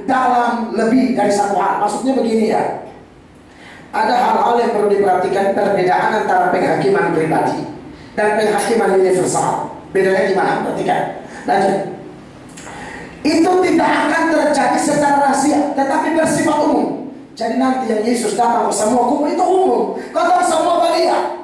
dalam lebih dari satu hal. Maksudnya begini ya, ada hal-hal yang perlu diperhatikan, perbedaan antara penghakiman pribadi dan penghakiman universal. Bedanya gimana? Perhatikan. Lanjut. Itu tidak akan terjadi secara rahasia, tetapi bersifat umum. Jadi nanti yang Yesus datang ke semua kubur itu umum. Kau tahu semua balia.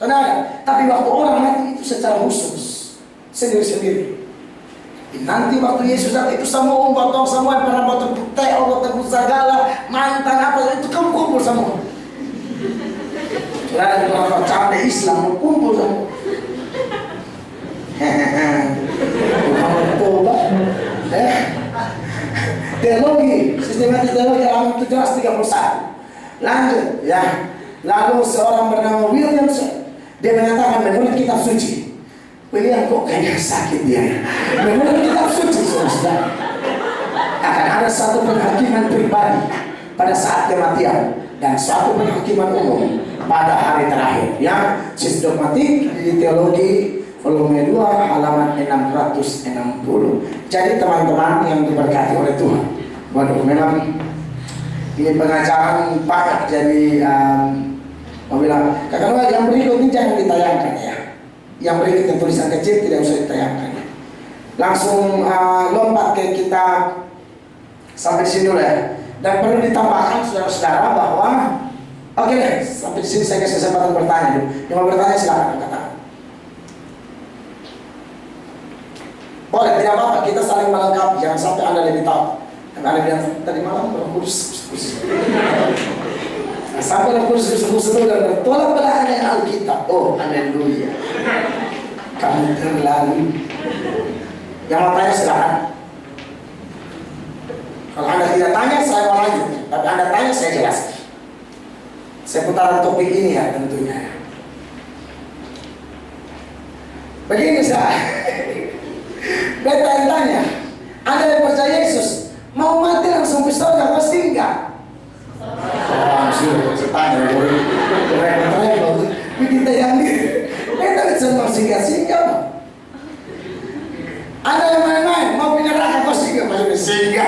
Tenang. Tapi waktu orang mati itu secara khusus, sendiri-sendiri. Nanti waktu Yesus datang itu semua umum, tahu semua yang pernah batu putih, batu segala, mantan apa itu kumpul semua. Sudah ada orang cabai Islam kumpul semua. Teologi, sistematis teologi halaman 731. Lanjut ya. Lalu seorang bernama Williamson, dia mengatakan menurut kitab suci, William kok kayaknya sakit dia. Menurut kitab suci saudara, akan ada satu penghakiman pribadi pada saat kematian dan suatu penghakiman umum pada hari terakhir. Yang sistematik di teologi volume 2 halaman 660. Jadi teman-teman yang diberkati oleh Tuhan, waduh memang ini pengajaran banyak. Jadi mau bilang kakak yang berikut ini jangan ditayangkan ya. Yang berikut yang tulisan kecil tidak usah ditayangkan. Langsung lompat ke kitab sampai sini dulu ya. Dan perlu ditambahkan saudara-saudara bahwa oke deh, sampai di sini saya kasih kesempatan bertanya dulu. Yang mau bertanya silakan katakan. Boleh, tidak apa-apa, kita saling melengkapi, jangan sampai Anda lebih tahu. Dan Anda bilang, tadi malam Roh Kudus. Nah, sampai Roh Kudus dan bertolak belakang Alkitab. Oh, haleluya. Kamu terlalu. Yang mau tanya silakan. Kalau Anda tidak tanya, saya mau lanjut. Tapi Anda tanya, saya jelaskan. Seputaran topik ini ya tentunya. Begini saya. Beta yang tanya, Anda yang percaya Yesus mau mati langsung ke surga pasti enggak? Langsung tanya kita yang beta cuma singgah-singgah. Anda yang main-main mau pindah neraka pasti enggak masuk singgah.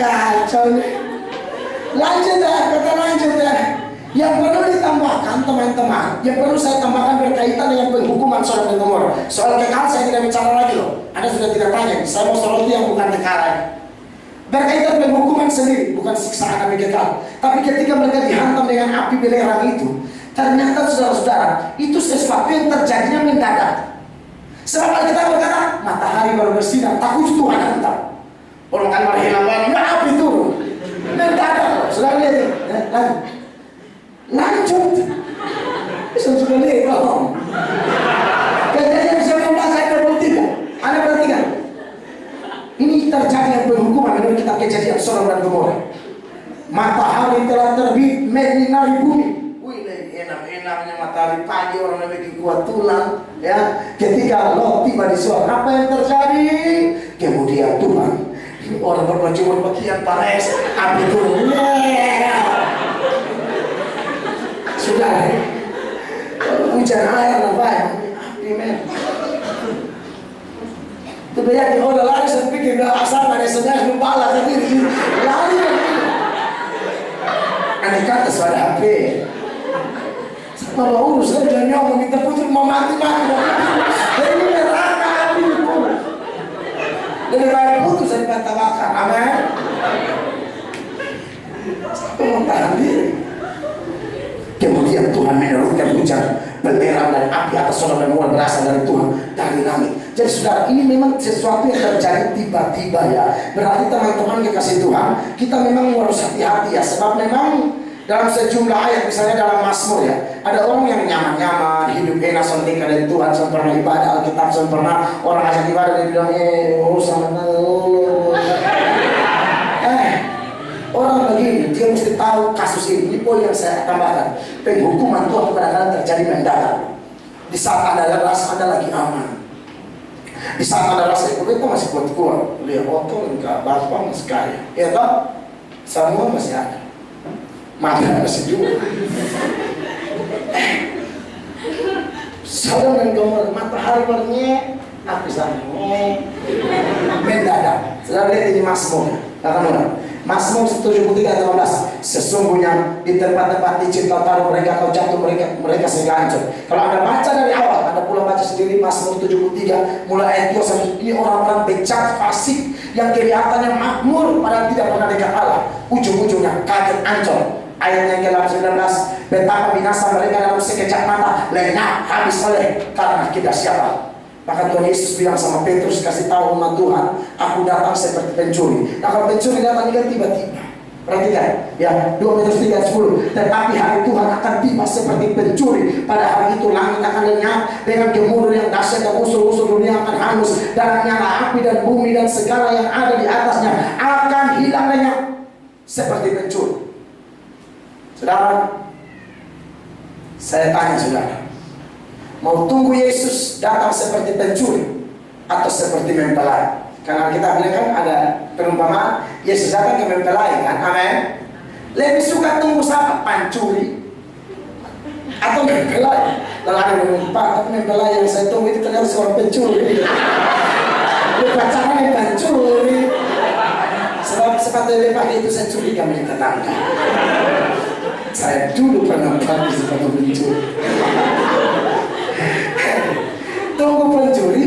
Kacau nih. Lanjut ya, kata lanjut ya. Yang perlu ditambahkan teman-teman, yang perlu saya tambahkan berkaitan dengan penghukuman Sodom dan Gomora. Soal kekal saya tidak bicara lagi loh. Anda sudah tidak tanya, saya mau soroti yang bukan kekal. Berkaitan penghukuman sendiri, bukan siksaan api kekal. Tapi ketika mereka dihantam dengan api belerang itu, ternyata saudara-saudara, itu sesuatu yang terjadinya mendadak. Sebab Alkitab berkata, matahari baru bersinar, takut Tuhan hantam. Orang kan berhilang, api turun. Mendadak, saudara lihat ya. Lanjut. Sudah lihat dong. Kejadian 19 ayat 23. Anda perhatikan. Ini terjadi penghukuman menurut kitab Kejadian Sodom dan Gomora. Matahari telah terbit menyinari bumi. Wih, enak-enaknya matahari pagi orang yang bikin kuat tulang. Ya, ketika Lot tiba di Sodom, apa yang terjadi? Kemudian Tuhan, orang berbaju berpakaian panas, api turun. Sudah hujan air banyak api men. Itu banyak orang lari saya pikir gak asal ada sebenarnya lupa lah sendiri lari. Aneh kata suara HP. Sama urus saya udah nyoba minta putri mau mati-mati. Jadi neraka api itu. Lebih baik putus daripada bakar. Amin. Sampai mau tahan diri. Kemudian Tuhan menurunkan hujan belerang dan api atas Sodom dan Gomora berasal dari Tuhan dari langit. Jadi saudara, ini memang sesuatu yang terjadi tiba-tiba ya. Berarti teman-teman kekasih Tuhan, kita memang harus hati-hati ya. Sebab memang dalam sejumlah ayat, misalnya dalam Mazmur ya, ada orang yang nyaman-nyaman, hidup enak, sontika dari Tuhan, sempurna ibadah Alkitab, sempurna orang ajak ibadah dia bilang orang begini, dia mesti tahu kasus ini. Ini poin yang saya tambahkan. Penghukuman Tuhan kadang-kadang terjadi mendadak. Di saat Anda rasa Anda lagi aman, di saat Anda rasa kita masih kuat-kuat, lihat motor, enggak, bapak masih kaya, ya toh, semua masih ada, mata masih juga. Sodom dan Gomora, matahari bernyek, Aku sana. Mendadak. Saudara lihat ini Mazmur. Mazmur 73:18. Sesungguhnya di tempat-tempat licin kau taruh mereka, kau jatuh mereka sehingga hancur. Kalau Anda baca dari awal, Anda pulang baca sendiri Mazmur 73 mulai ayat 2 sampai ini orang-orang bejat, fasik yang kelihatannya makmur padahal tidak pernah dekat Allah. Ujung-ujungnya kaget hancur. Ayat yang ke-19, betapa binasa mereka dalam sekejap mata, lenyap habis oleh karena tidak siapa. Maka Tuhan Yesus bilang sama Petrus, kasih tahu umat Tuhan, aku datang seperti pencuri. Nah kalau pencuri datang kan tiba-tiba. Perhatikan, ya 2 Petrus 3:10. Tetapi hari Tuhan akan tiba seperti pencuri. Pada hari itu langit akan lenyap dengan gemuruh yang dahsyat dan musuh-musuh dunia akan hangus. Dan nyala api dan bumi dan segala yang ada di atasnya akan hilang lenyap seperti pencuri. Saudara, saya tanya saudara, mau tunggu Yesus datang seperti pencuri atau seperti mempelai? Karena kita bilang kan ada perumpamaan Yesus datang ke mempelai kan, amin. Lebih suka tunggu siapa? Pencuri atau mempelai? Kalau ada yang Pak, tapi mempelai yang saya tunggu itu ternyata seorang pencuri. Bukan caranya pencuri. Sebab sepatu yang pakai itu saya curiga milik tetangga. Saya dulu pernah pakai sepatu pencuri. Tunggu pencuri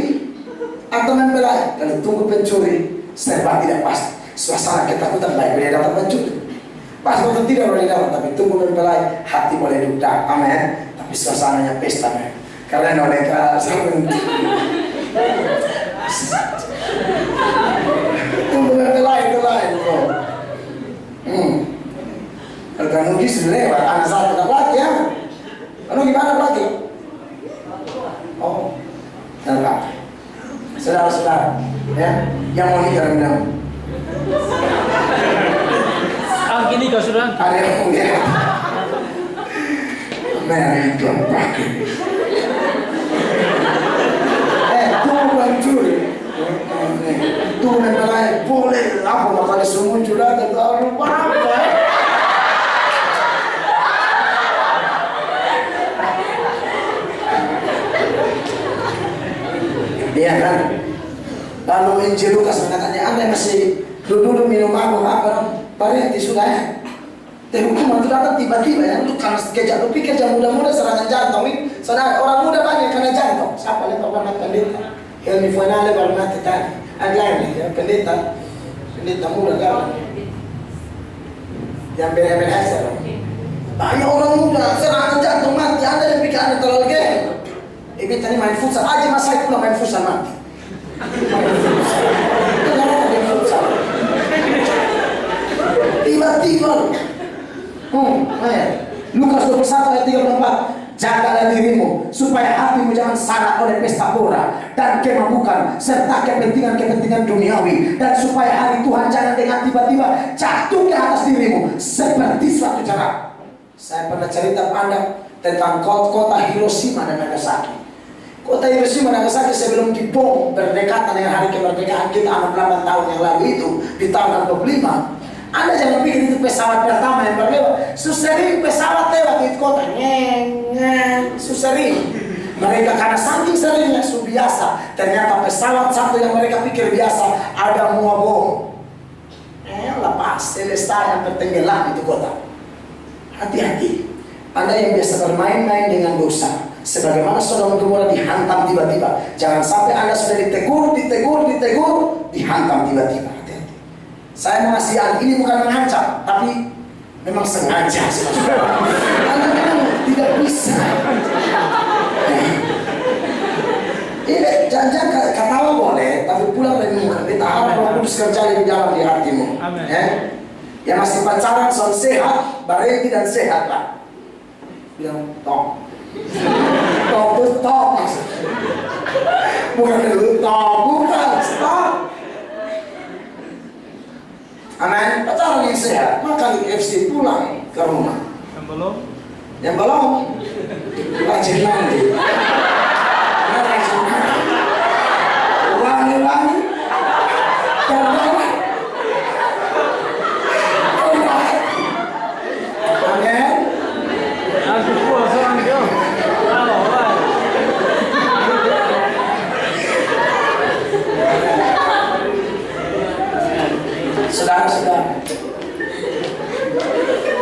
atau mempelai? Kalau tunggu pencuri, serba tidak pasti. Suasana ketakutan baik boleh dapat pencuri. Pas waktu tidak boleh dapat, tapi tunggu mempelai, hati boleh duka, amin. Tapi suasananya pesta, amin. Karena oleh tunggu mempelai itu lain, bro. Kalau kamu sudah lewat, anak satu tak lagi ya. Lalu gimana lagi? Oh, saudara, saudara-saudara, ya, yang mau nikah bilang. Gini kau sudah. Ada yang mau nikah. Mary Gampang. Tunggu pencuri. Tunggu mempelai boleh apa makanya semua sudah ada tahu apa. Iya kan? Lalu Injil Lukas mengatakan Anda masih duduk minum mabuk apa? Berarti sudah ya. Hukuman itu datang tiba-tiba ya. Itu karena sekejap. Lu pikir jam muda-muda serangan jantung ini. Saudara orang muda banyak karena jantung. Siapa yang pernah pendeta? Helmi Fuenale baru nanti tadi. Ada lain ya pendeta muda kan? Yang BMS ya. Banyak orang muda serangan jantung mati. Anda yang pikir Anda terlalu geng. Ibu tadi main futsal aja mas saya pula main futsal mati. Tiba-tiba Lukas 21 ayat 34. Jagalah dirimu supaya hatimu jangan syarat oleh pesta pora dan kemabukan serta kepentingan-kepentingan duniawi, dan supaya hari Tuhan jangan dengan tiba-tiba jatuh ke atas dirimu seperti suatu jarak. Saya pernah cerita Anda tentang kota Hiroshima dan Nagasaki. Kota Hiroshima dan Nagasaki sebelum dibom berdekatan dengan hari kemerdekaan kita 68 tahun yang lalu itu di tahun 65. Anda jangan pikir itu pesawat pertama yang berlewat. Susering pesawat lewat di kota. Susering. Mereka karena saking seringnya biasa. Ternyata pesawat satu yang mereka pikir biasa ada muat bom. Lepas selesai yang tertenggelam itu kota. Hati-hati. Anda yang biasa bermain-main dengan dosa, sebagaimana Sodom dan Gomora dihantam tiba-tiba. Jangan sampai Anda sudah ditegur, dihantam tiba-tiba. Hati-hati. Saya mau ngasih ini bukan mengancam, tapi memang sengaja. Anda memang tidak bisa. Ini jangan ketawa boleh, tapi pulang renungkan. Kita harap Roh Kudus kerja di dalam di hatimu. Amin. Yang masih pacaran soal sehat, berhenti dan sehat lah. Bilang tok itu tok maksudnya. Bukan dulu tok, bukan stop. Amin. Pacaran yang sehat, maka FC pulang ke rumah. Yang belum rajin mandi. Wangi-wangi terbawa. Amin. Aku puas orang dia. sudah.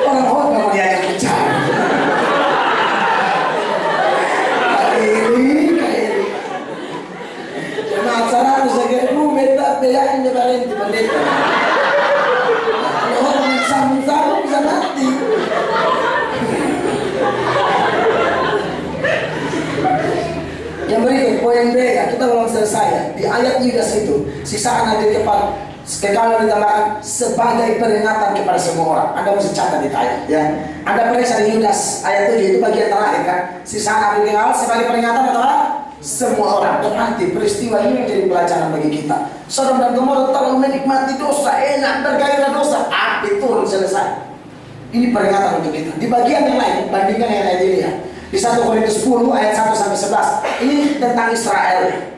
Orang khotbah mau diajak bicara. Kayak ini. Jemaat 100.000 minta beyakin nyebarin di pendeta. Kalau orang sambung-sambung bisa mati. Yang berikut, poin B ya, kita belum selesai. Di ayat Yudas itu, sisaan ayat keempat, kekal ditambahkan sebagai peringatan kepada semua orang. Anda mesti catat di ayat ya. Anda periksa di Yudas ayat 7 itu bagian terakhir kan. Sisaan ayat kekal sebagai peringatan kepada semua orang. Berarti peristiwa ini menjadi pelajaran bagi kita. Sodom dan Gomora terlalu menikmati dosa, enak bergairah dosa, api turun selesai. Ini peringatan untuk kita. Di bagian yang lain, bandingkan yang ayat ini ya. Di 1 Korintus 10 ayat 1-11. Ini tentang Israel.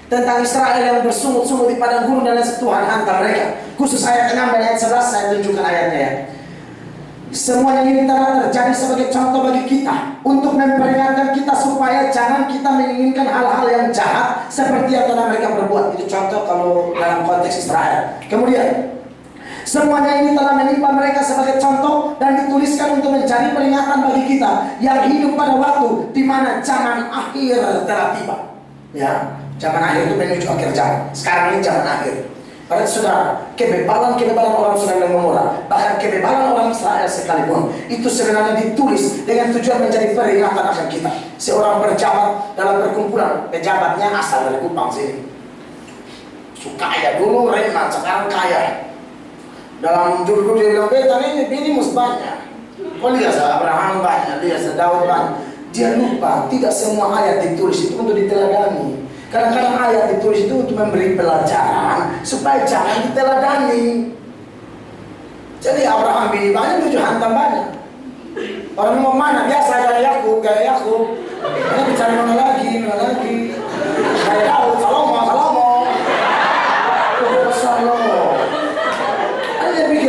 Tentang Israel yang bersungut-sungut di padang gurun dan Tuhan hantam mereka. Khusus ayat 6 dan ayat 11 saya tunjukkan ayatnya ya. Semuanya ini telah terjadi sebagai contoh bagi kita, untuk memperingatkan kita supaya jangan kita menginginkan hal-hal yang jahat seperti yang telah mereka berbuat. Itu contoh kalau dalam konteks Israel. Kemudian semuanya ini telah menimpa mereka sebagai contoh dan dituliskan untuk menjadi peringatan bagi kita yang hidup pada waktu di mana zaman akhir telah tiba. Ya, zaman akhir itu menuju akhir zaman. Sekarang ini zaman akhir. Berarti saudara, kebebalan orang Sodom dan Gomora, bahkan kebebalan orang Israel sekalipun, itu sebenarnya ditulis dengan tujuan menjadi peringatan akan kita. Seorang pejabat dalam perkumpulan, pejabatnya asal dari Kupang sini. Kaya dulu Renan, sekarang kaya. Dalam dulu dia bilang, betan ini mus banyak. Kau lihat Abraham banyak, lihat Daud banyak. Dia lupa, tidak semua ayat ditulis itu untuk diteladani. Kadang-kadang ayat ditulis itu untuk memberi pelajaran supaya jangan diteladani. Jadi Abraham bini banyak, tujuh hantam banyak. Orang mau mana? Biasa gaya Yakub. Ini bicara mana lagi. Gaya Daud, Salomo.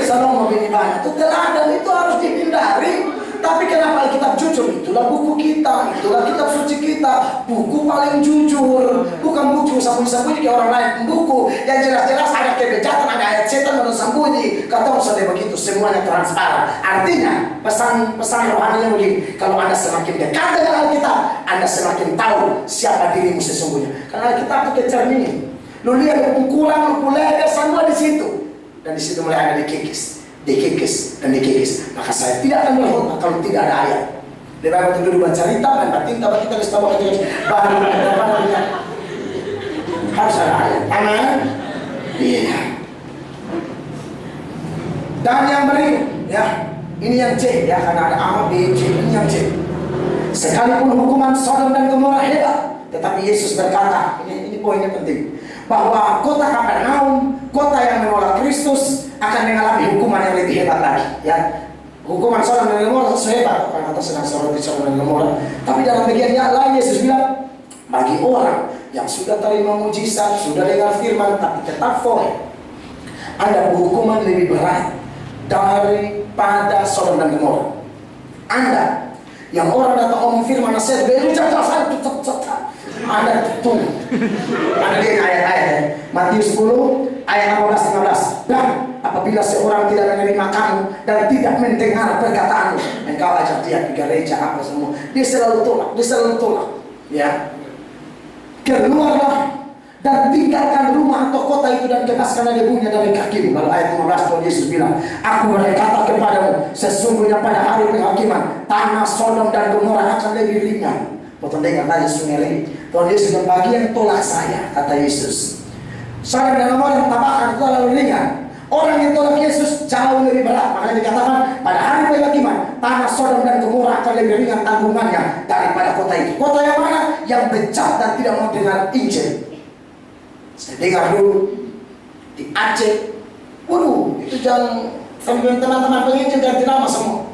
Salomo bini banyak itu teladan, itu harus dihindari. Tapi kenapa Alkitab jujur? Itulah buku kita, itulah kitab suci kita, buku paling jujur. Bukan buku sembunyi-sembunyi kayak orang lain. Buku yang jelas-jelas ada kebejatan, ada ayat setan yang sembunyi. Kata Ustaz begitu, semuanya transparan. Artinya pesan rohaninya begini: kalau Anda semakin dekat dengan Alkitab, Anda semakin tahu siapa dirimu sesungguhnya. Karena Alkitab itu kecermin. Lu lihat ukuran, leher, semua di situ. Dan di situ mulai ada dikikis. Maka saya tidak akan berkhutbah kalau tidak ada ayat. Lebih baik untuk duduk baca cerita dan tinta harus tahu baru ada harus ada ayat. Amin. Iya. Dan yang berikut, ya, ini yang C, ya, karena ada A, B, C, ini yang C. Sekalipun hukuman Sodom dan Gomora hebat, tetapi Yesus berkata, ini poinnya penting, bahwa kota Kapernaum, kota yang menolak Kristus, akan mengalami hukuman yang lebih hebat lagi. Ya, hukuman Sodom dan Gomora sehebat, karena kita sedang soroti Sodom dan Gomora. Tapi dalam bagian yang lain Yesus bilang, bagi orang yang sudah terima mujizat, sudah dengar firman, tapi tetap foya, ada hukuman lebih berat daripada Sodom dan Gomora. Anda yang orang datang ngomong firman nasihat, Anda tunggu. Ada di ayat-ayat Matius 10 ayat 15. Dan apabila seorang tidak menerima kamu dan tidak mendengar perkataanmu, engkau ajak dia ke gereja apa semua, dia selalu tolak. Ya, keluarlah dan tinggalkan rumah atau kota itu dan bebaskan debunya dari kakimu. Lalu ayat 15 Tuhan Yesus bilang, aku berkata kepadamu, sesungguhnya pada hari penghakiman tanah Sodom dan Gomora akan lebih ringan. Potong dengar tadi sungai lagi. Tuhan Yesus yang bagi yang tolak saya, kata Yesus. Sodom dan Gomora yang tabakan itu lalu ringan. Orang yang tolak Yesus jauh lebih berat. Makanya dikatakan pada hari penghakiman tanah Sodom dan Gomora akan lebih ringan tanggungannya daripada kota itu. Kota yang mana? Yang bejat dan tidak mau dengar Injil. Saya dengar dulu di Aceh, waduh, itu jangan sambil teman-teman penginjil ganti nama semua.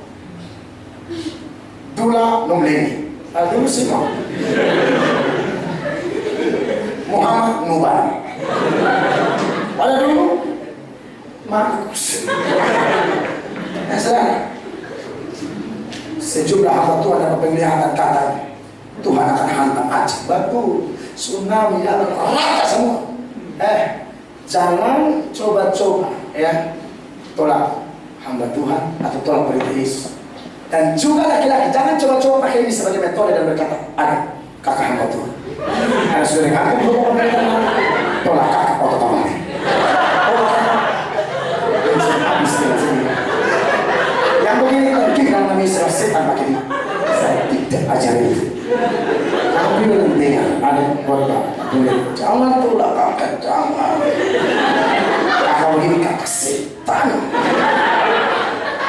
Dula Nomleni, dulu semua. Muhammad Nubar. Pada dulu Markus. Sejumlah hamba Tuhan dapat penglihatan kata Tuhan akan hantam Aceh, batu, tsunami, akan rata semua. Jangan coba-coba, ya. tolak hamba Tuhan atau tolak perintah Yesus. Dan juga laki-laki jangan coba-coba pakai ini sebagai metode dan berkata, ada kakak hamba Tuhan. Karena sudah dengar tolak kakak atau kamu. Yang begini mungkin dalam nama Yesus setan pakai ini. Saya tidak ajarin itu. Aku bilang dengar ada keluarga, jangan tolak kakak, jangan. Kakak begini kakak setan.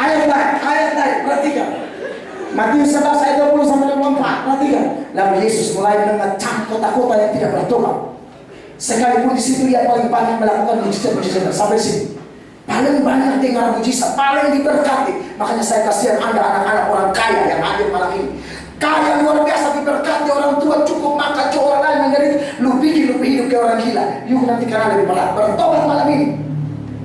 Ayat lain, perhatikan. Matius 11 ayat 20 sampai 24, perhatikan. Lalu Yesus mulai mengecam kota-kota yang tidak bertobat. Sekalipun di situ dia paling banyak melakukan mujizat-mujizat sampai sini. Paling banyak dengar mujizat, paling diberkati. Makanya saya kasihan Anda anak-anak orang kaya yang hadir malam ini. Kaya luar biasa diberkati, orang tua cukup makan, orang lain menderita. Lu bikin hidup kayak orang gila. Yuk nanti karena lebih berat. Bertobat malam ini.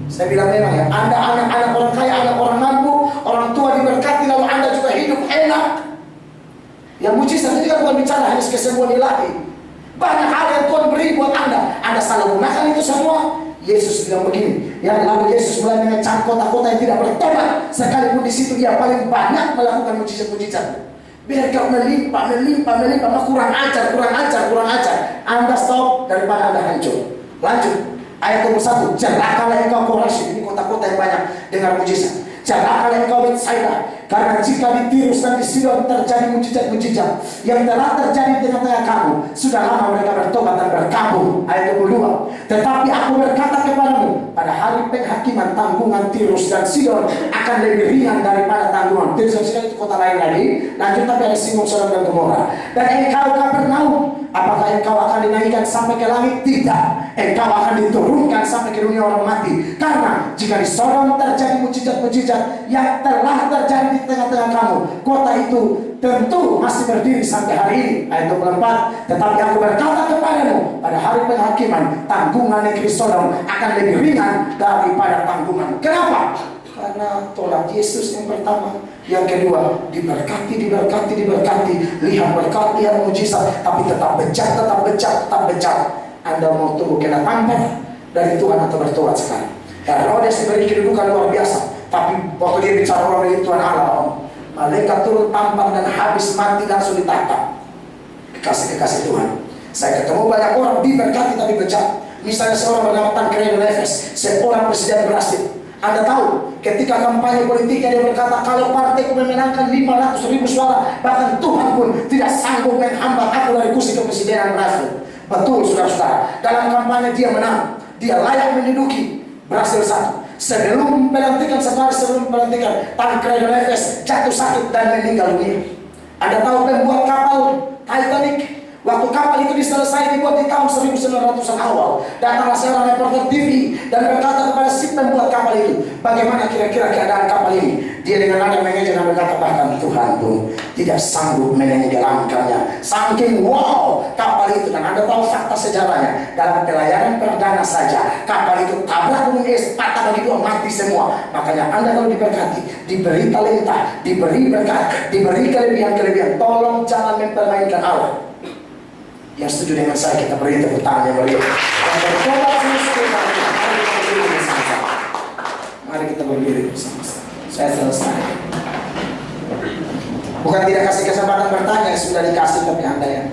Saya bilang memang ya, Anda anak-anak orang kaya, anak orang mampu, orang tua diberkati, lalu Anda juga hidup enak. Yang mujizat itu kan bukan bicara hanya kesembuhan ilahi. Banyak hal yang Tuhan beri buat Anda. Anda salah gunakan itu semua. Yesus bilang begini, ya, lalu Yesus mulai mengecam kota-kota yang tidak bertobat, sekalipun di situ dia paling banyak melakukan mujizat-mujizat. Biar kau melimpah, kurang ajar. Anda stop daripada Anda hancur. Lanjut. Ayat 21, celakalah engkau Korazin. Ini kota-kota yang banyak dengar mujizat. Celakalah engkau Betsaida, karena jika di Tirus dan di Sidon terjadi mujizat-mujizat yang telah terjadi di tengah-tengah kamu, sudah lama mereka bertobat dan berkabung. Ayat 22, tetapi aku berkata kepadamu, pada hari penghakiman tanggungan Tirus dan Sidon akan lebih ringan daripada tanggungan Tirus dan Sidon. Itu kota lain lagi. Lanjut, tapi ada Sodom dan Gomora. Dan engkau Kapernaum, apakah engkau akan dinaikkan sampai ke langit? Tidak, engkau akan diturunkan sampai ke dunia orang mati. Karena jika di Sodom terjadi mujizat-mujizat yang telah terjadi di tengah-tengah kamu, kota itu tentu masih berdiri sampai hari ini. Ayat 24, tetapi aku berkata kepadamu, pada hari penghakiman tanggungan negeri Sodom akan lebih ringan daripada tanggungan. Kenapa? Karena tolak Yesus yang pertama. Yang kedua, diberkati. Lihat berkat, lihat mujizat, tapi tetap bejat. Anda mau tunggu kena tampar dari Tuhan atau bertobat sekarang? Herodes diberi kedudukan luar biasa, tapi waktu dia bicara orang dari Tuhan Allah, malaikat turun tampar dan habis mati langsung ditangkap. Kekasih Tuhan, saya ketemu banyak orang diberkati tapi bejat. Misalnya seorang bernama Tancredo Neves, seorang presiden Brasil. Anda tahu, ketika kampanye politiknya dia berkata, kalau partai memenangkan 500.000 suara, bahkan Tuhan pun tidak sanggup menghambat aku dari kursi kepresidenan Brasil. Betul, saudara-saudara. Dalam kampanye dia menang, dia layak menduduki Brasil 1. Sebelum pelantikan, Tancredo Neves jatuh sakit dan meninggal dunia. Anda tahu pembuat kapal Titanic, waktu kapal itu diselesai dibuat di tahun 1900-an awal, datanglah seorang reporter TV dan berkata kepada si pembuat kapal itu, bagaimana kira-kira keadaan kapal ini? Dia dengan nada mengeja dan berkata, bahkan Tuhan pun tidak sanggup menenggelamkannya. Saking wow kapal itu. Dan Anda tahu fakta sejarahnya, dalam pelayaran perdana saja kapal itu tabrak gunung es, patah bagi dua, mati semua. Makanya Anda kalau diberkati, diberi talenta, diberi berkat, diberi kelebihan, tolong jangan mempermainkan Allah. Yang setuju dengan saya, kita beri tepuk tangan yang meriah. Mari kita berdiri bersama-sama. Saya selesai. Bukan tidak kasih kesempatan bertanya, sudah dikasih, tapi Anda yang